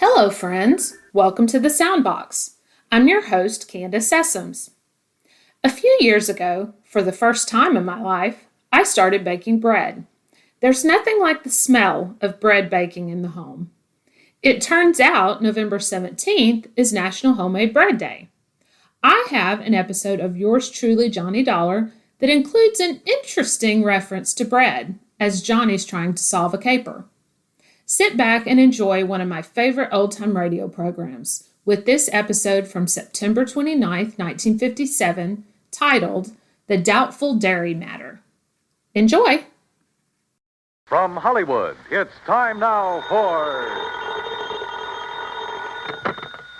Hello, friends. Welcome to the Soundbox. I'm your host, Candace Sessoms. A few years ago, for the first time in my life, I started baking bread. There's nothing like the smell of bread baking in the home. It turns out November 17th is National Homemade Bread Day. I have an episode of yours truly, Johnny Dollar, that includes an interesting reference to bread, as Johnny's trying to solve a caper. Sit back and enjoy one of my favorite old-time radio programs with this episode from September 29th, 1957, titled The Doubtful Dairy Matter. Enjoy! From Hollywood, it's time now for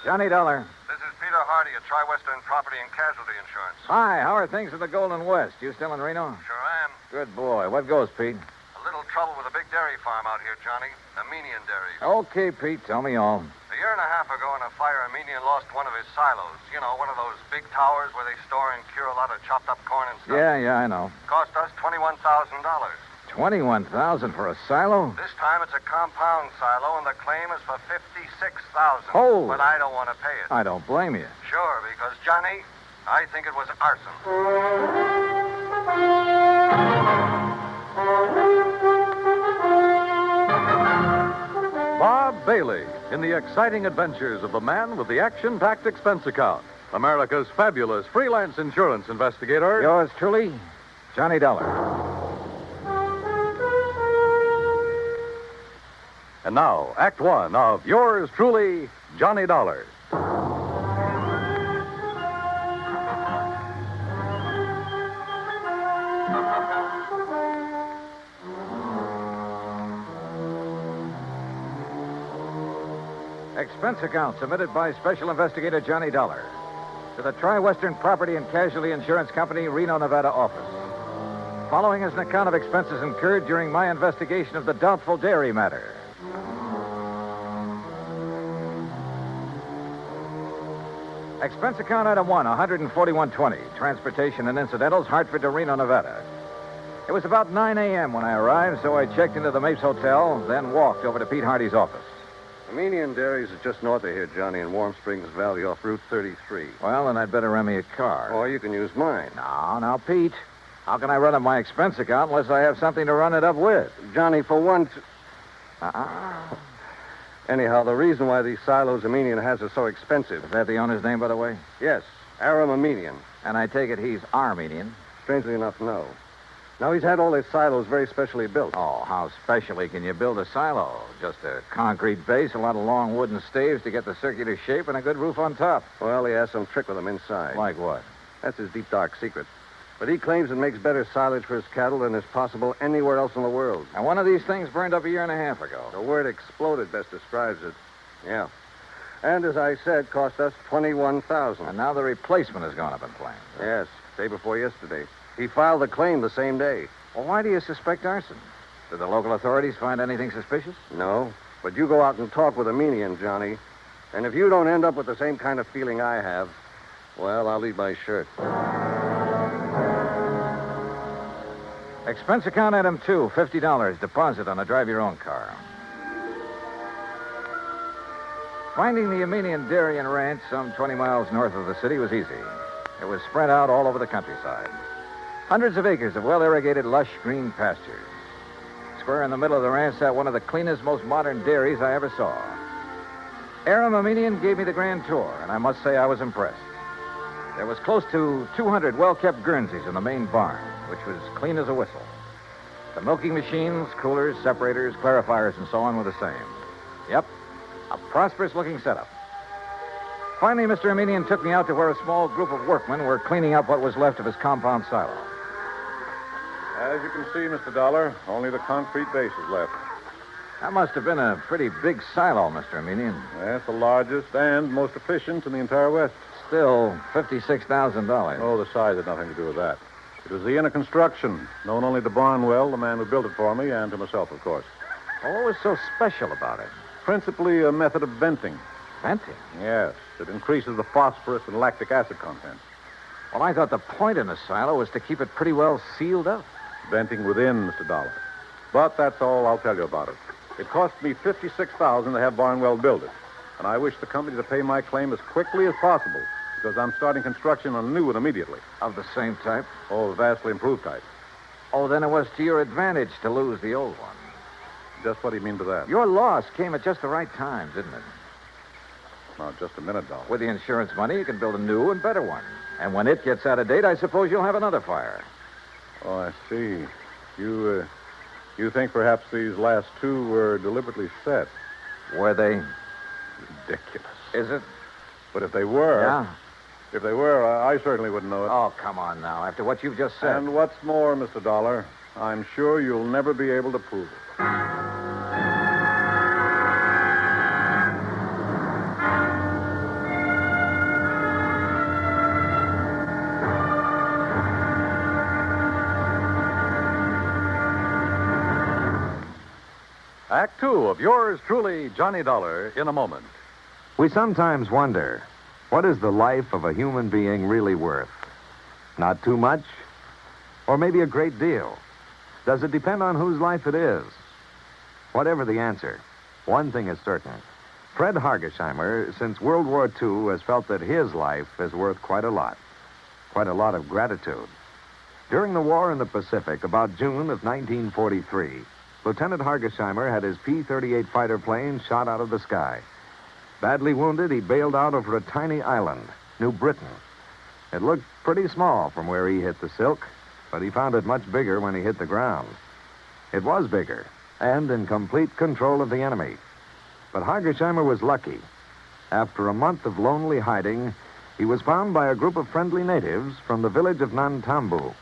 Johnny Dollar. This is Peter Hardy at Tri-Western Property and Casualty Insurance. Hi, how are things in the Golden West? You still in Reno? Sure am. Good boy. What goes, Pete? A little trouble with a big dairy farm out here, Johnny. Armenian Dairies. Okay, Pete, tell me all. A year and a half ago in a fire, Armenian lost one of his silos. You know, one of those big towers where they store and cure a lot of chopped up corn and stuff. Yeah, I know. Cost us $21,000. $21,000 for a silo? This time it's a compound silo, and the claim is for $56,000. Oh. But I don't want to pay it. I don't blame you. Sure, because, Johnny, I think it was arson. Bob Bailey in the exciting adventures of the man with the action-packed expense account. America's fabulous freelance insurance investigator. Yours truly, Johnny Dollar. And now, Act One of yours truly, Johnny Dollar. Expense account submitted by Special Investigator Johnny Dollar to the Tri-Western Property and Casualty Insurance Company, Reno, Nevada office. Following is an account of expenses incurred during my investigation of the Doubtful Dairy Matter. Expense account item 1, $141.20. Transportation and incidentals, Hartford to Reno, Nevada. It was about 9 a.m. when I arrived, so I checked into the Mapes Hotel, then walked over to Pete Hardy's office. Armenian Dairies is just north of here, Johnny, in Warm Springs Valley off Route 33. Well, then I'd better rent me a car. Or you can use mine. Now, Pete. How can I run up my expense account unless I have something to run it up with? Johnny, for once... Uh-uh. Anyhow, the reason why these silos Armenian has are so expensive... Is that the owner's name, by the way? Yes, Aram Armenian. And I take it he's Armenian? Strangely enough, no. Now, he's had all his silos very specially built. Oh, how specially can you build a silo? Just a concrete base, a lot of long wooden staves to get the circular shape, and a good roof on top. Well, he has some trick with them inside. Like what? That's his deep, dark secret. But he claims it makes better silage for his cattle than is possible anywhere else in the world. And one of these things burned up a year and a half ago. The word exploded best describes it. Yeah. And as I said, cost us $21,000. And now the replacement has gone up in flames. Yes, day before yesterday. He filed the claim the same day. Well, why do you suspect arson? Did the local authorities find anything suspicious? No, but you go out and talk with Armenian, Johnny. And if you don't end up with the same kind of feeling I have, well, I'll leave my shirt. Expense account item 2, $50, deposit on a drive-your-own car. Finding the Armenian Dairy and Ranch some 20 miles north of the city was easy. It was spread out all over the countryside. Hundreds of acres of well-irrigated, lush green pastures. Square in the middle of the ranch sat one of the cleanest, most modern dairies I ever saw. Aram Armenian gave me the grand tour, and I must say I was impressed. There was close to 200 well-kept Guernseys in the main barn, which was clean as a whistle. The milking machines, coolers, separators, clarifiers, and so on were the same. Yep, a prosperous-looking setup. Finally, Mr. Armenian took me out to where a small group of workmen were cleaning up what was left of his compound silo. As you can see, Mr. Dollar, only the concrete base is left. That must have been a pretty big silo, Mr. Armenian. That's the largest and most efficient in the entire West. Still, $56,000. Oh, the size had nothing to do with that. It was the inner construction, known only to Barnwell, the man who built it for me, and to myself, of course. Well, what was so special about it? Principally a method of venting. Venting? Yes, it increases the phosphorus and lactic acid content. Well, I thought the point in a silo was to keep it pretty well sealed up. Venting within, Mr. Dollar. But that's all I'll tell you about it. It cost me $56,000 to have Barnwell build it. And I wish the company to pay my claim as quickly as possible, because I'm starting construction on a new one immediately. Of the same type? Oh, vastly improved type. Oh, then it was to your advantage to lose the old one. Just what do you mean by that? Your loss came at just the right time, didn't it? Now, just a minute, Dollar. With the insurance money, you can build a new and better one. And when it gets out of date, I suppose you'll have another fire. Oh, I see. You think perhaps these last two were deliberately set? Were they? Ridiculous. Is it? But if they were... Yeah? If they were, I certainly wouldn't know it. Oh, come on now. After what you've just said. And what's more, Mr. Dollar, I'm sure you'll never be able to prove it. Act two of yours truly, Johnny Dollar, in a moment. We sometimes wonder, what is the life of a human being really worth? Not too much? Or maybe a great deal? Does it depend on whose life it is? Whatever the answer, one thing is certain. Fred Hargesheimer, since World War II, has felt that his life is worth quite a lot of gratitude. During the war in the Pacific, about June of 1943, Lieutenant Hargesheimer had his P-38 fighter plane shot out of the sky. Badly wounded, he bailed out over a tiny island, New Britain. It looked pretty small from where he hit the silk, but he found it much bigger when he hit the ground. It was bigger, and in complete control of the enemy. But Hargesheimer was lucky. After a month of lonely hiding, he was found by a group of friendly natives from the village of Nantambu.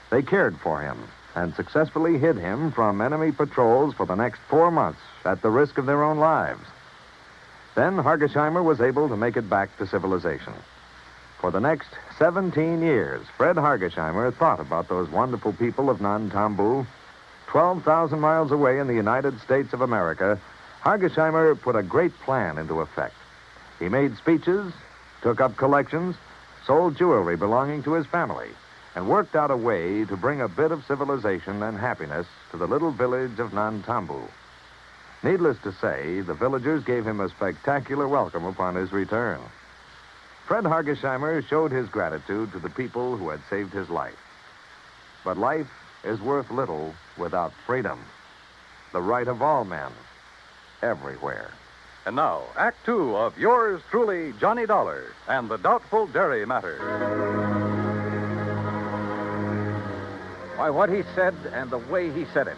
They cared for him and successfully hid him from enemy patrols for the next 4 months at the risk of their own lives. Then Hargesheimer was able to make it back to civilization. For the next 17 years, Fred Hargesheimer thought about those wonderful people of Nantambu. 12,000 miles away in the United States of America, Hargesheimer put a great plan into effect. He made speeches, took up collections, sold jewelry belonging to his family, and worked out a way to bring a bit of civilization and happiness to the little village of Nantambu. Needless to say, the villagers gave him a spectacular welcome upon his return. Fred Hargesheimer showed his gratitude to the people who had saved his life. But life is worth little without freedom, the right of all men, everywhere. And now, Act two of yours truly, Johnny Dollar, and the Doubtful Dairy Matter. Why, what he said and the way he said it.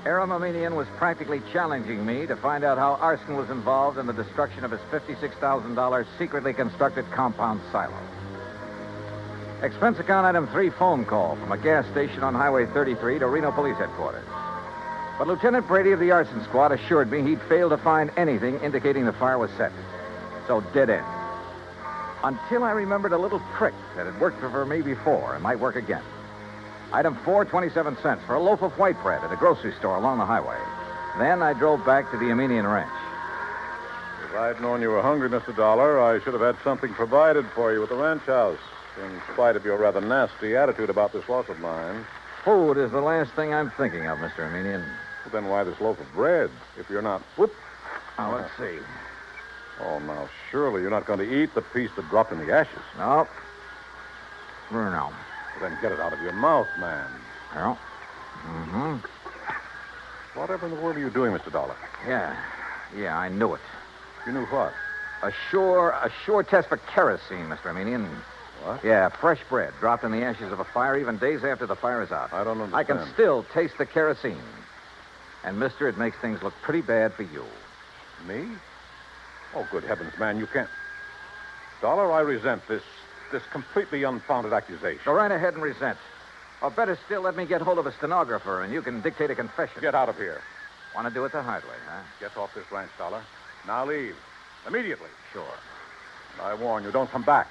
Aramamenian was practically challenging me to find out how arson was involved in the destruction of his $56,000 secretly constructed compound silo. Expense account item 3 phone call from a gas station on Highway 33 to Reno Police Headquarters. But Lieutenant Brady of the arson squad assured me he'd failed to find anything indicating the fire was set. So dead end. Until I remembered a little trick that had worked for me before and might work again. Item 4, 27 cents for a loaf of white bread at a grocery store along the highway. Then I drove back to the Armenian ranch. If I'd known you were hungry, Mr. Dollar, I should have had something provided for you at the ranch house, in spite of your rather nasty attitude about this loss of mine. Food is the last thing I'm thinking of, Mr. Armenian. Well, then why this loaf of bread, if you're not... Whoop! Now, let's see. Oh, now, surely you're not going to eat the piece that dropped in the ashes. No. No. Well, then get it out of your mouth, man. No. Mm-hmm. Whatever in the world are you doing, Mr. Dollar? Yeah, I knew it. You knew what? A sure test for kerosene, Mr. Armenian. What? Yeah, fresh bread dropped in the ashes of a fire even days after the fire is out. I don't understand. I can still taste the kerosene. And, mister, it makes things look pretty bad for you. Me? Oh, good heavens, man, you can't... Dollar, I resent this completely unfounded accusation. Go right ahead and resent. Or better still, let me get hold of a stenographer and you can dictate a confession. Get out of here. Want to do it the hard way, huh? Get off this ranch, Dollar. Now leave. Immediately. Sure. And I warn you, don't come back.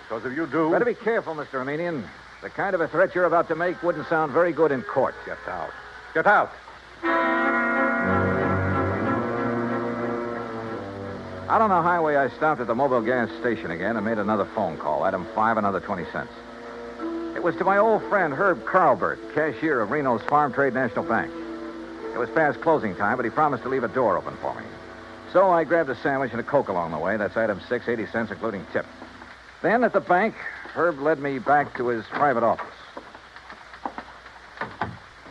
Because if you do... Better be careful, Mr. Armenian. The kind of a threat you're about to make wouldn't sound very good in court. Get out. Get out. Out on the highway, I stopped at the mobile gas station again and made another phone call. Item 5, another 20 cents. It was to my old friend Herb Carlbert, cashier of Reno's Farm Trade National Bank. It was past closing time, but he promised to leave a door open for me. So I grabbed a sandwich and a Coke along the way. That's item 6, 80 cents, including tip. Then at the bank, Herb led me back to his private office.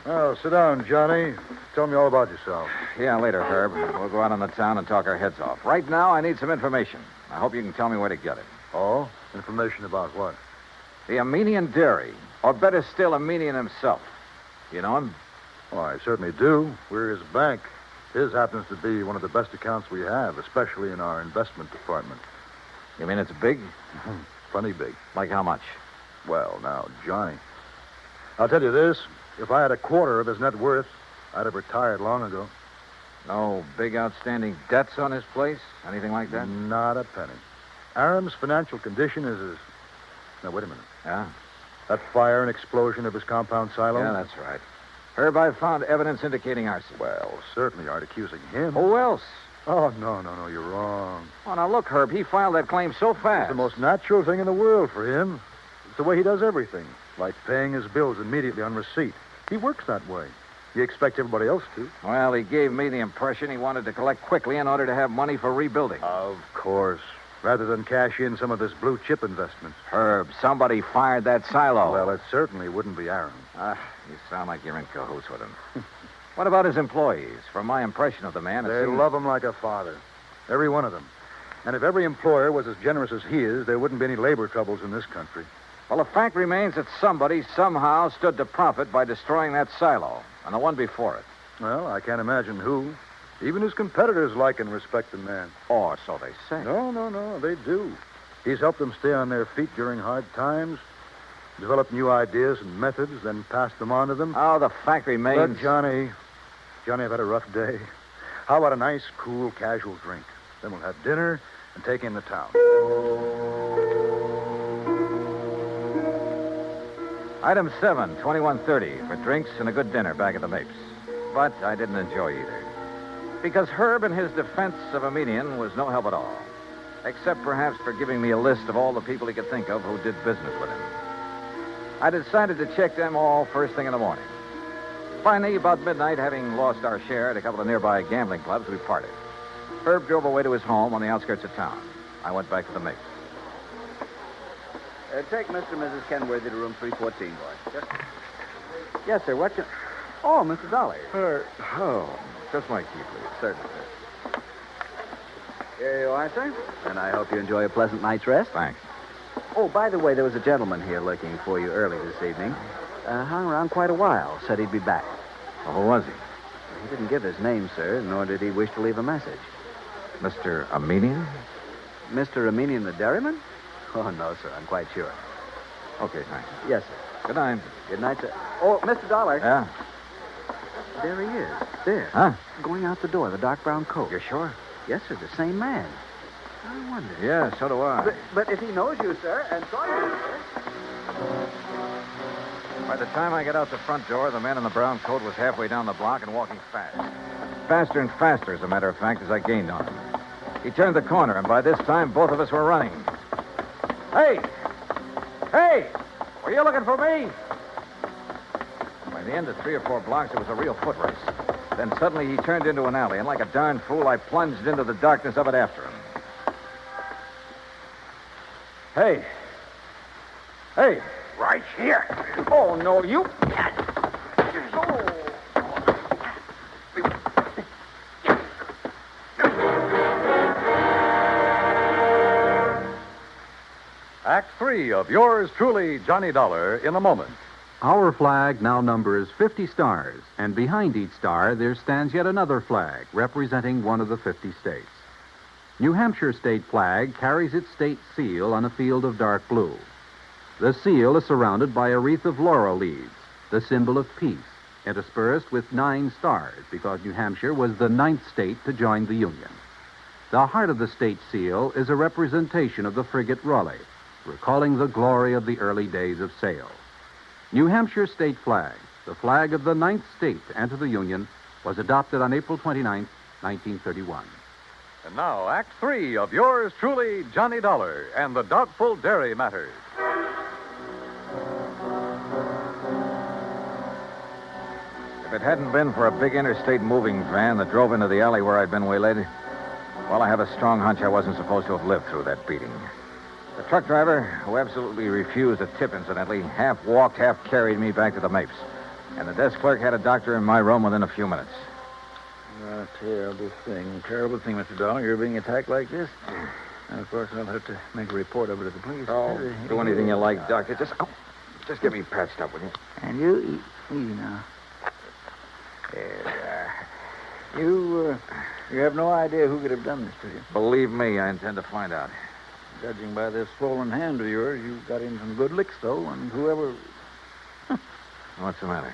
Oh, sit down, Johnny. Tell me all about yourself. Yeah, later, Herb. We'll go out on the town and talk our heads off. Right now, I need some information. I hope you can tell me where to get it. Oh? Information about what? The Armenian Dairy, or better still, Armenian himself. You know him? Well, I certainly do. We're his bank. His happens to be one of the best accounts we have, especially in our investment department. You mean it's big? Plenty big. Like how much? Well, now, Johnny, I'll tell you this. If I had a quarter of his net worth, I'd have retired long ago. No big outstanding debts on his place? Anything like that? Not a penny. Aram's financial condition is as... Now, wait a minute. Yeah? That fire and explosion of his compound silo? Yeah, that's right. Herb, I've found evidence indicating arson. Well, certainly aren't accusing him. Who else? Oh, no, you're wrong. Oh, now look, Herb, he filed that claim so fast. It's the most natural thing in the world for him. It's the way he does everything, like paying his bills immediately on receipt. He works that way. You expect everybody else to. Well, he gave me the impression he wanted to collect quickly in order to have money for rebuilding. Of course. Rather than cash in some of his blue chip investments. Herb, somebody fired that silo. Well, it certainly wouldn't be Aram. You sound like you're in cahoots with him. What about his employees? From my impression of the man, They love him like a father. Every one of them. And if every employer was as generous as he is, there wouldn't be any labor troubles in this country. Well, the fact remains that somebody somehow stood to profit by destroying that silo, and the one before it. Well, I can't imagine who. Even his competitors like and respect the man. Or so they say. No, they do. He's helped them stay on their feet during hard times, developed new ideas and methods, then passed them on to them. Oh, the fact remains... Look, Johnny, I've had a rough day. How about a nice, cool, casual drink? Then we'll have dinner and take in the town. Item 7, 2130, for drinks and a good dinner back at the Mapes. But I didn't enjoy either. Because Herb in his defense of Armenian was no help at all. Except perhaps for giving me a list of all the people he could think of who did business with him. I decided to check them all first thing in the morning. Finally, about midnight, having lost our share at a couple of nearby gambling clubs, we parted. Herb drove away to his home on the outskirts of town. I went back to the Mapes. Take Mr. and Mrs. Kenworthy to room 314, boy. Yes, sir. What can... Oh, Mr. Dollar. Just my key, please. Certainly, sir. Here you are, sir. And I hope you enjoy a pleasant night's rest. Thanks. Oh, by the way, there was a gentleman here looking for you early this evening. Hung around quite a while. Said he'd be back. Well, who was he? He didn't give his name, sir, nor did he wish to leave a message. Mr. Armenian? Mr. Armenian the dairyman? Oh, no, sir. I'm quite sure. Okay, thanks. Yes, sir. Good night. Good night, sir. Oh, Mr. Dollar. Yeah? There he is. There. Huh? Going out the door, the dark brown coat. You're sure? Yes, sir. The same man. I wonder. Yeah, so do I. But if he knows you, sir, and saw you, sir... By the time I got out the front door, the man in the brown coat was halfway down the block and walking fast. Faster and faster, as a matter of fact, as I gained on him. He turned the corner, and by this time, both of us were running. Hey! Hey! Were you looking for me? By the end of 3 or 4 blocks, it was a real foot race. Then suddenly he turned into an alley, and like a darn fool, I plunged into the darkness of it after him. Hey! Hey! Right here. Oh, no, you... Act 3 of yours truly, Johnny Dollar, in a moment. Our flag now numbers 50 stars, and behind each star there stands yet another flag representing one of the 50 states. New Hampshire state flag carries its state seal on a field of dark blue. The seal is surrounded by a wreath of laurel leaves, the symbol of peace, interspersed with 9 stars because New Hampshire was the 9th state to join the Union. The heart of the state seal is a representation of the frigate Raleigh, recalling the glory of the early days of sail. New Hampshire state flag, the flag of the 9th state to enter the Union, was adopted on April 29, 1931. And now, Act 3 of yours truly, Johnny Dollar, and the Doubtful Dairy Matter. If it hadn't been for a big interstate moving van that drove into the alley where I'd been waylaid, Well, I have a strong hunch I wasn't supposed to have lived through that beating. The truck driver, who absolutely refused a tip, incidentally, half walked, half carried me back to the Mapes. And the desk clerk had a doctor in my room within a few minutes. A terrible thing, Mr. Dollar. You're being attacked like this. And, of course, I'll have to make a report over to the police. Oh, do anything you like, Doctor. Just get me patched up, will you? And you, easy now. You have no idea who could have done this to you. Believe me, I intend to find out. Judging by this swollen hand of yours, you got in some good licks, though, and whoever... What's the matter?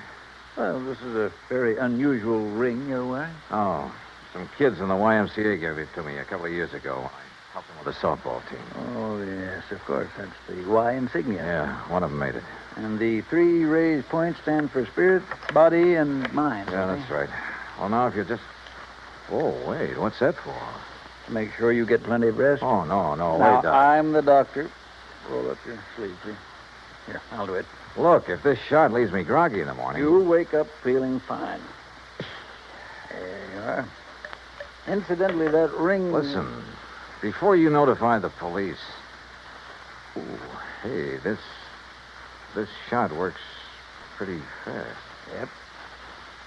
Well, this is a very unusual ring you're wearing. Oh, some kids in the YMCA gave it to me a couple of years ago. I helped them with the softball team. Oh, yes, of course. That's the Y insignia. Yeah, one of them made it. And the 3 raised points stand for spirit, body, and mind. Yeah, that's right. Well, now, if you just... Oh, wait, what's that for? To make sure you get plenty of rest. Oh, no, Now, wait, Doc. I'm the doctor. Roll up your sleeve, please. Here, I'll do it. Look, if this shot leaves me groggy in the morning... You wake up feeling fine. There you are. Incidentally, that ring... Listen, before you notify the police... Ooh, hey, this shot works pretty fast. Yep.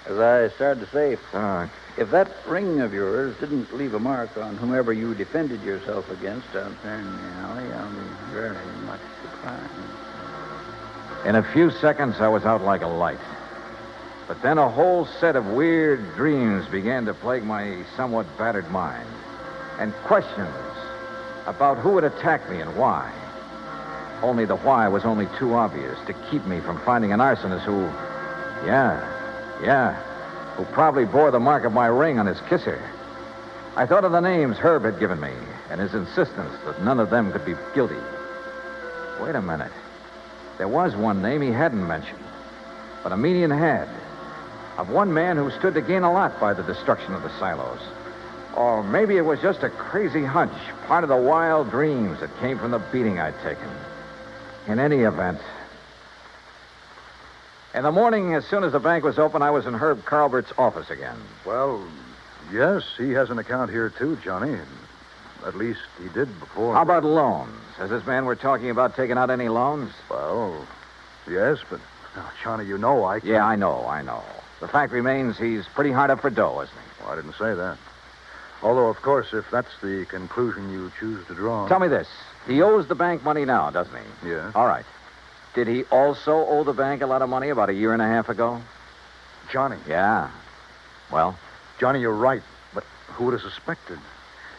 As I started to say, Doc, if that ring of yours didn't leave a mark on whomever you defended yourself against out there in the alley, I'll be very much surprised. in a few seconds, I was out like a light. But then a whole set of weird dreams began to plague my somewhat battered mind. And questions about who had attacked me and why. Only the why was only too obvious to keep me from finding an arsonist who... Yeah, who probably bore the mark of my ring on his kisser. I thought of the names Herb had given me and his insistence that none of them could be guilty. Wait a minute. There was one name he hadn't mentioned, but a median had, of one man who stood to gain a lot by the destruction of the silos. Or maybe it was just a crazy hunch, part of the wild dreams that came from the beating I'd taken. In any event... In the morning, as soon as the bank was open, I was in Herb Carlbert's office again. Well, yes, he has an account here, too, Johnny. At least he did before. How about loans? Has this man we're talking about taken out any loans? Well, yes, but... Now, Johnny, you know I can't... Yeah, I know. The fact remains he's pretty hard up for dough, isn't he? Well, I didn't say that. Although, of course, if that's the conclusion you choose to draw... Tell me this. He owes the bank money now, doesn't he? Yes. All right. Did he also owe the bank a lot of money about a year and a half ago? Johnny. Yeah. Well? Johnny, you're right. But who would have suspected?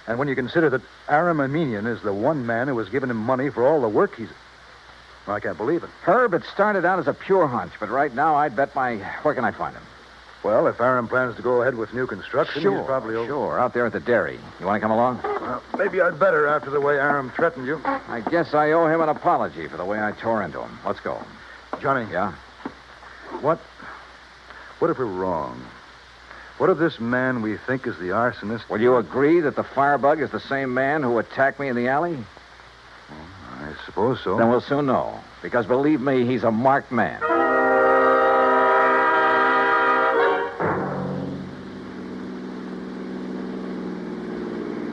And when you consider that Aram Aminian is the one man who has given him money for all the work he's... I can't believe it. Herb, it started out as a pure hunch, but right now I'd bet my... Where can I find him? Well, if Aram plans to go ahead with new construction, he's probably... Sure, out there at the dairy. You want to come along? Well, maybe I'd better after the way Aram threatened you. I guess I owe him an apology for the way I tore into him. Let's go. Johnny. Yeah? What if we're wrong? What if this man we think is the arsonist... Will you agree that the firebug is the same man who attacked me in the alley? I suppose so. Then we'll soon know. Because believe me, he's a marked man.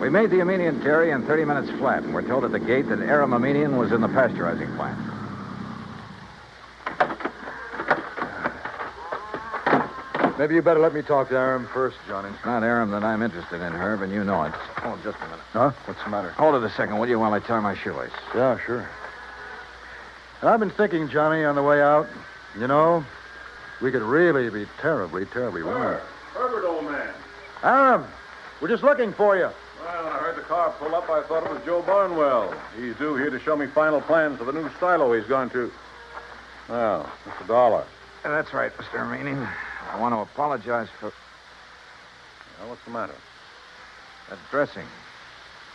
We made the Aminian dairy in 30 minutes flat, and we're told at the gate that Aram Aminian was in the pasteurizing plant. Maybe you better let me talk to Aram first, Johnny. It's not Aram that I'm interested in, Herb, and you know it. Oh, just a minute. Huh? What's the matter? Hold it a second, will you, while I tie my shoelace? Yeah, sure. And I've been thinking, Johnny, on the way out, you know, we could really be terribly, terribly wrong. Herbert, old man. Aram, we're just looking for you. Well, when I heard the car pull up, I thought it was Joe Barnwell. He's due here to show me final plans for the new silo he's going to... Well, Mr. Dollar. That's right, Mr. Aminian. I want to apologize for... Well, what's the matter? that dressing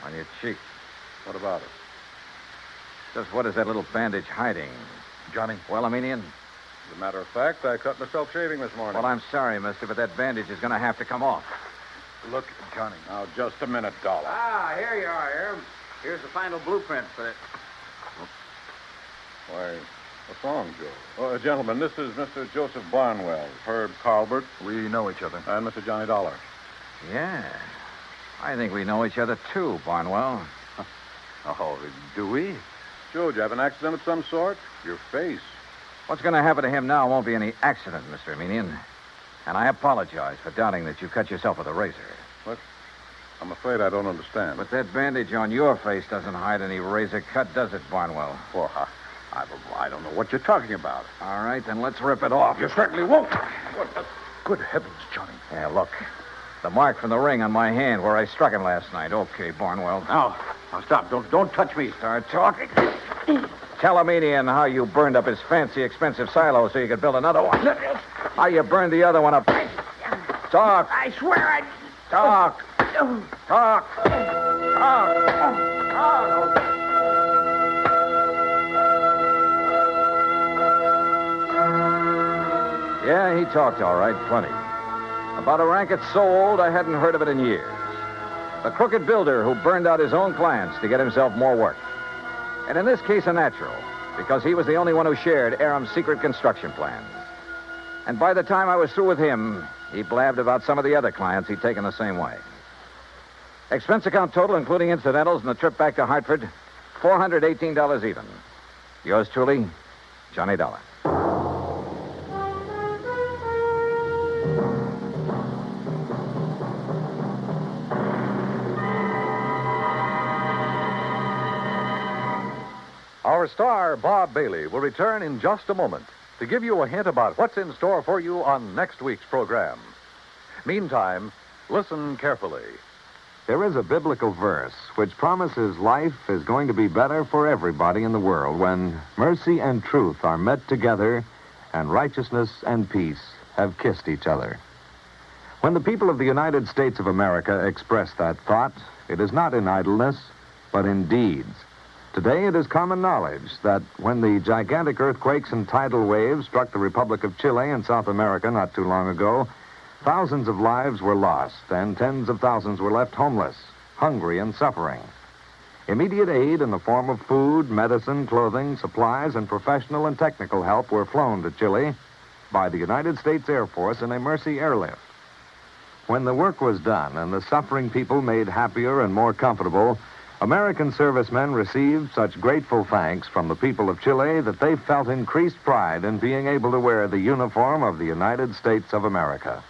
on your cheek. What about it? Just what is that little bandage hiding? Johnny? Well, Aminian? As a matter of fact, I cut myself shaving this morning. Well, I'm sorry, mister, but that bandage is going to have to come off. Look, Johnny. Now, just a minute, Dollar. Here you are, Herb. Here's the final blueprint for it. Why, what's wrong, Joe? Oh, gentlemen, this is Mr. Joseph Barnwell, Herb Carlbert, We know each other. and Mr. Johnny Dollar. Yeah. I think we know each other, too, Barnwell. Oh, do we? Joe, did you have an accident of some sort? Your face. What's going to happen to him now won't be any accident, Mr. Emenian. And I apologize for doubting that you cut yourself with a razor. What? I'm afraid I don't understand. But that bandage on your face doesn't hide any razor cut, does it, Barnwell? Well, I don't know what you're talking about. All right, then let's rip it off. You certainly won't. What the... Good heavens, Johnny. Yeah, look. The mark from the ring on my hand where I struck him last night. Okay, Barnwell. Now stop. Don't touch me. Start talking. Tell Emenian how you burned up his fancy, expensive silo so you could build another one. How you burned the other one up. Talk. I swear I... Talk. Talk. Talk. Yeah, he talked all right, plenty. About a racket so old I hadn't heard of it in years. The crooked builder who burned out his own clients to get himself more work. And in this case, a natural, because he was the only one who shared Aram's secret construction plans. And by the time I was through with him, he blabbed about some of the other clients he'd taken the same way. Expense account total, including incidentals and the trip back to Hartford, $418 even. Yours truly, Johnny Dollar. Our star, Bob Bailey, will return in just a moment to give you a hint about what's in store for you on next week's program. Meantime, listen carefully. There is a biblical verse which promises life is going to be better for everybody in the world when mercy and truth are met together and righteousness and peace have kissed each other. When the people of the United States of America express that thought, it is not in idleness, but in deeds. Today, it is common knowledge that when the gigantic earthquakes and tidal waves struck the Republic of Chile in South America not too long ago, thousands of lives were lost and tens of thousands were left homeless, hungry, and suffering. Immediate aid in the form of food, medicine, clothing, supplies, and professional and technical help were flown to Chile by the United States Air Force in a Mercy airlift. When the work was done and the suffering people made happier and more comfortable, American servicemen received such grateful thanks from the people of Chile that they felt increased pride in being able to wear the uniform of the United States of America.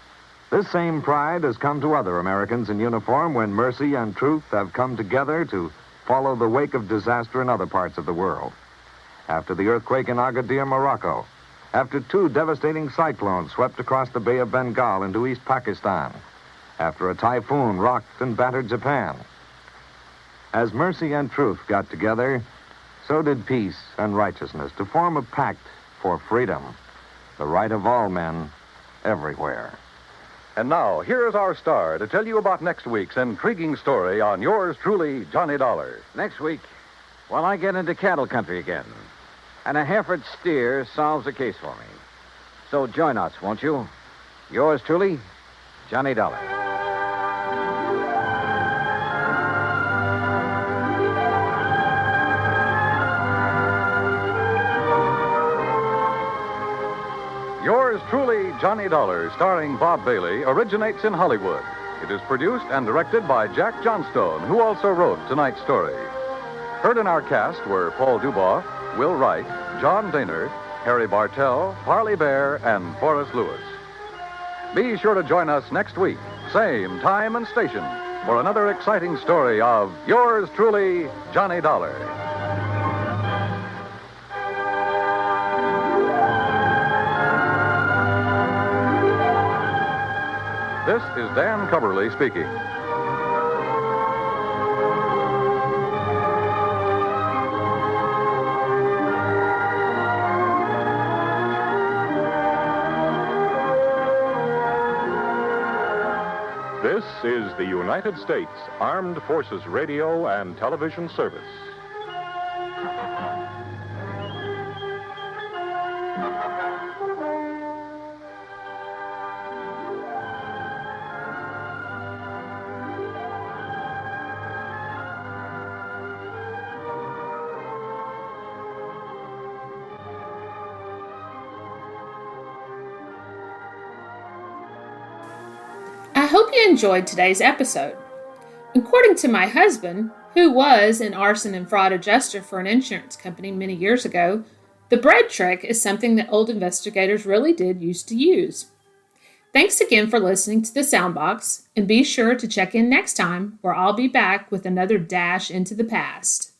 This same pride has come to other Americans in uniform when mercy and truth have come together to follow the wake of disaster in other parts of the world. After the earthquake in Agadir, Morocco, after 2 devastating cyclones swept across the Bay of Bengal into East Pakistan, after a typhoon rocked and battered Japan. As mercy and truth got together, so did peace and righteousness to form a pact for freedom, the right of all men everywhere. And now, here's our star to tell you about next week's intriguing story on yours truly, Johnny Dollar. Next week, well, I get into cattle country again. And a Hereford steer solves the case for me. So join us, won't you? Yours truly, Johnny Dollar. Yours truly, Johnny Dollar, starring Bob Bailey, originates in Hollywood. It is produced and directed by Jack Johnstone, who also wrote tonight's story. Heard in our cast were Paul Duboff, Will Wright, John Daner, Harry Bartell, Parley Bear, and Forrest Lewis. Be sure to join us next week, same time and station, for another exciting story of yours truly, Johnny Dollar. This is Dan Coverly speaking. This is the United States Armed Forces Radio and Television Service. I hope you enjoyed today's episode. According to my husband, who was an arson and fraud adjuster for an insurance company many years ago, the bread trick is something that old investigators really did used to use. Thanks again for listening to the Soundbox, and be sure to check in next time where I'll be back with another dash into the past.